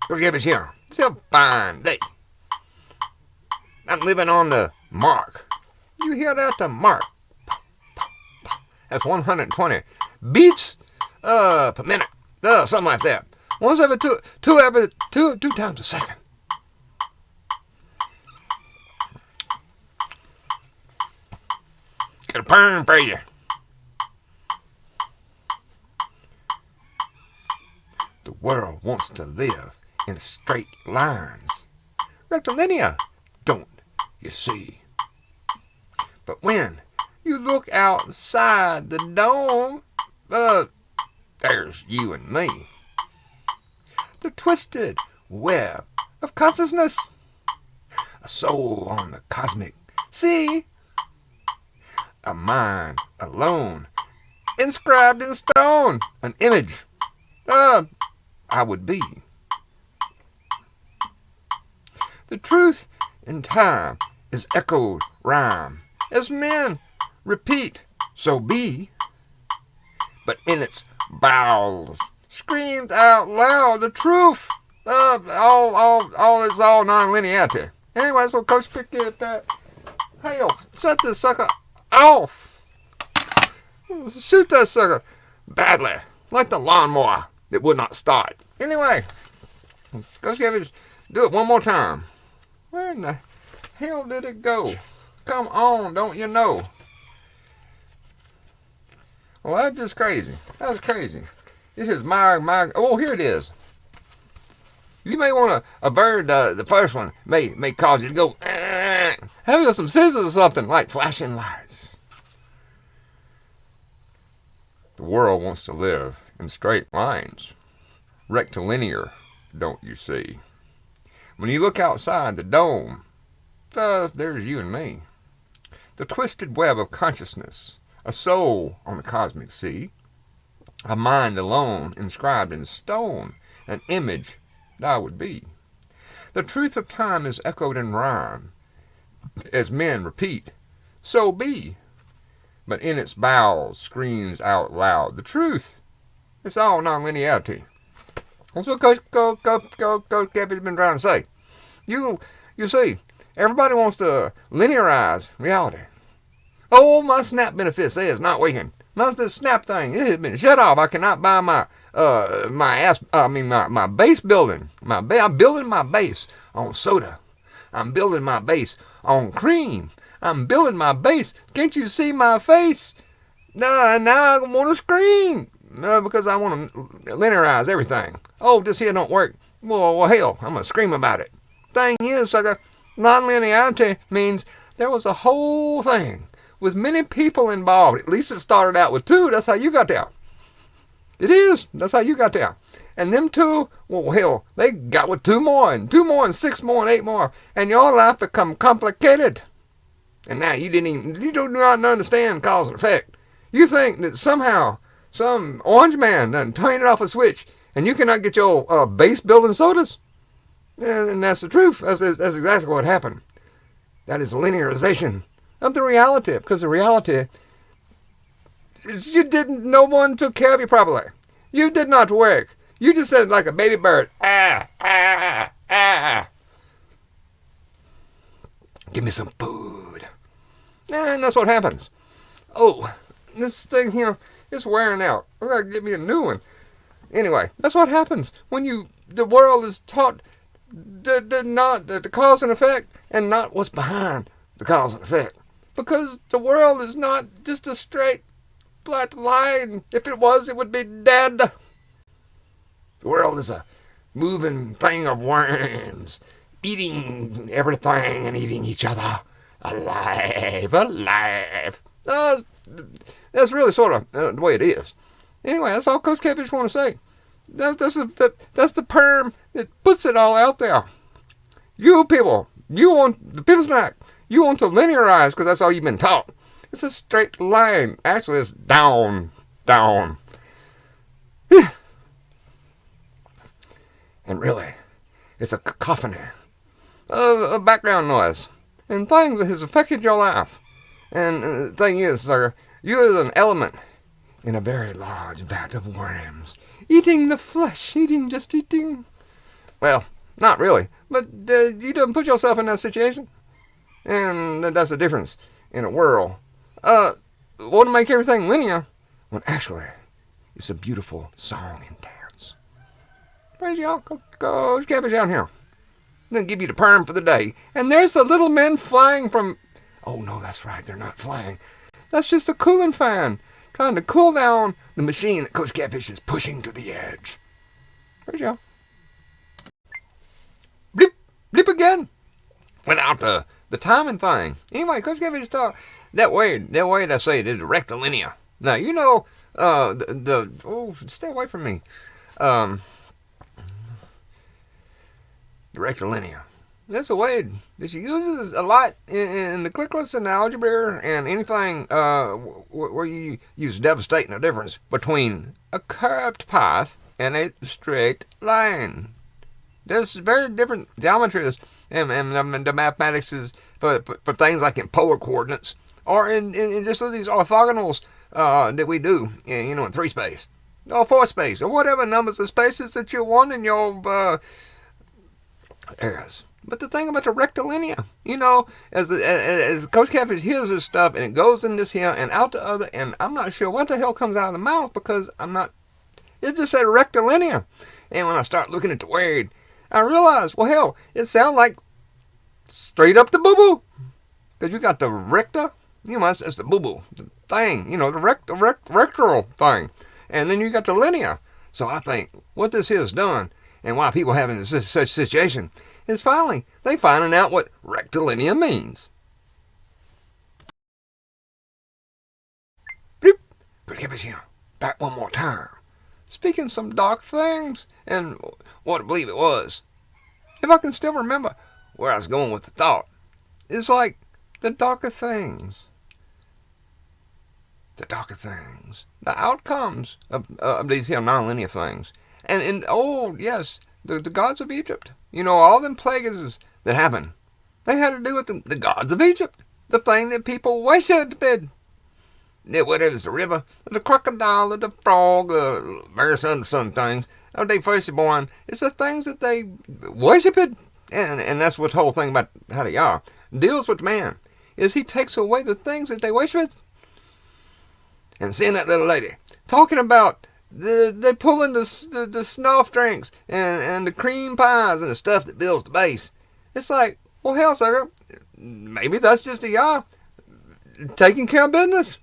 Coach Gabbage here. It's a fine day. I'm living on the mark. You hear that? The mark. That's 120 beats per minute. Something like that. Once every two times a second. Got a PERM for you. The world wants to live in straight lines. Rectilinear, don't you see? But when you look outside the dome, there's you and me. The twisted web of consciousness, a soul on the cosmic sea, a mind alone, inscribed in stone, an image, I would be. The truth in time is echoed rhyme, as men repeat, so be. But in its bowels screams out loud the truth. All is all non-linearity. Anyway, that's what Coach Pick at that. Hey, yo, shut this sucker off. Shoot that sucker badly, like the lawnmower that would not start. Anyway, Coach Gabbage, do it one more time. Where in the hell did it go? Come on, don't you know? Well, that's just crazy. That's crazy. This is my. Oh, here it is. You may want a bird. The first one may cause you to go. Have you some scissors or something like flashing lights? The world wants to live in straight lines, rectilinear, don't you see? When you look outside the dome, there's you and me. The twisted web of consciousness, a soul on the cosmic sea, a mind alone inscribed in stone, an image that I would be. The truth of time is echoed in rhyme, as men repeat, so be. But in its bowels screams out loud the truth. It's all non-linearity. That's what Coach Gabbage has been trying to say. You see, everybody wants to linearize reality. Oh, my SNAP benefit says not working. This SNAP thing, it has been shut off. I cannot buy my base building. I'm building my base on soda. I'm building my base on cream. I'm building my base. Can't you see my face? No, now I want to scream. Because I want to linearize everything. Oh, this here don't work. Well, hell, I'm going to scream about it. Thing is, sucker, non-linearity means there was a whole thing with many people involved. At least it started out with two. That's how you got there. It is. That's how you got there. And them two, well, hell, they got with two more, and 6 more, and 8 more. And your life become complicated. And now you do not understand cause and effect. You think that somehow some orange man done turned it off a switch, and you cannot get your base building sodas? And that's the truth. That's exactly what happened. That is linearization of the reality, because the reality is no one took care of you properly. You did not work. You just said like a baby bird, give me some food. And that's what happens. Oh, this thing here is wearing out. I gotta get me a new one. Anyway, that's what happens when the world is taught the cause and effect, and not what's behind the cause and effect. Because the world is not just a straight, flat line. If it was, it would be dead. The world is a moving thing of worms, eating everything and eating each other. Alive. That's really sort of the way it is. Anyway, that's all Coach Gabbage want to say. That's the PERM that puts it all out there. You people, you want the people snack. You want to linearize because that's all you've been taught. It's a straight line. Actually, it's down. And really, it's a cacophony of background noise and things that has affected your life. And the thing is, sir, you're an element in a very large vat of worms, eating the flesh, eating. Well, not really. But you done put yourself in that situation. And that's the difference in a world. Want to make everything linear when actually it's a beautiful song and dance. Praise y'all. Go Catfish out here. Then give you the perm for the day. And there's the little men flying from... Oh, no, that's right. They're not flying. That's just a cooling fan trying to cool down the machine that Coach Catfish is pushing to the edge. Praise y'all. Bleep. Bleep again. Without the timing thing. Anyway, Coach Catfish thought that way I say it is rectilinear. Now, you know, stay away from me. The rectilinear. That's a way that she uses a lot in the calculus and the algebra and anything where you use devastating the difference between a curved path and a straight line. There's very different geometries and the mathematics is for things like in polar coordinates or in just these orthogonals that we do, in 3 space or 4 space or whatever numbers of spaces that you want in your areas. But the thing about the rectilinear, as Coach Catfish hears this stuff and it goes in this here and out the other, and I'm not sure what the hell comes out of the mouth because it just said rectilinear. And when I start looking at the word, I realize, well, hell, it sounds like straight up the boo-boo. Because you got the recta, it's the boo-boo, the thing, the rectal thing. And then you got the linear. So I think what this here has done and why people having such situation is finally they finding out what rectilinear means. Bloop. But give us here back one more time. Speaking some dark things, and what I believe it was. If I can still remember where I was going with the thought, it's like the darker things. The darker things. The outcomes of these here non-linear things. And yes, the gods of Egypt. All them plagues that happened, they had to do with the gods of Egypt. The thing that people worshipped. Whether it's the river, or the crocodile, or the frog, various other things, or they firstborn, it's the things that they worshipped. And that's what the whole thing about how they are deals with man, is he takes away the things that they worship. And seeing that little lady talking about they pulling the snuff drinks and the cream pies and the stuff that builds the base. It's like, well, hell, sucker, maybe that's just a Yah taking care of business.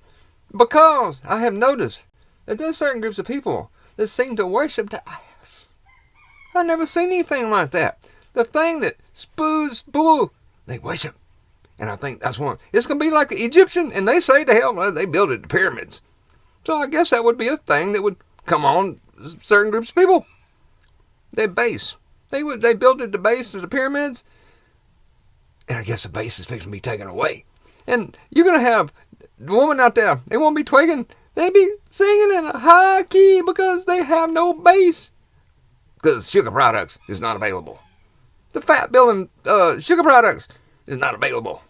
Because I have noticed that there's certain groups of people that seem to worship the ass. I've never seen anything like that. The thing that spoos, boo, they worship. And I think that's one. It's going to be like the Egyptian, and they say to hell, they built the pyramids. So I guess that would be a thing that would come on certain groups of people. Their base. They built at the base of the pyramids, and I guess the base is fixing to be taken away. And you're going to have the woman out there, they won't be twigging. They be singing in a high key because they have no base. Because sugar products is not available. The fat building sugar products is not available.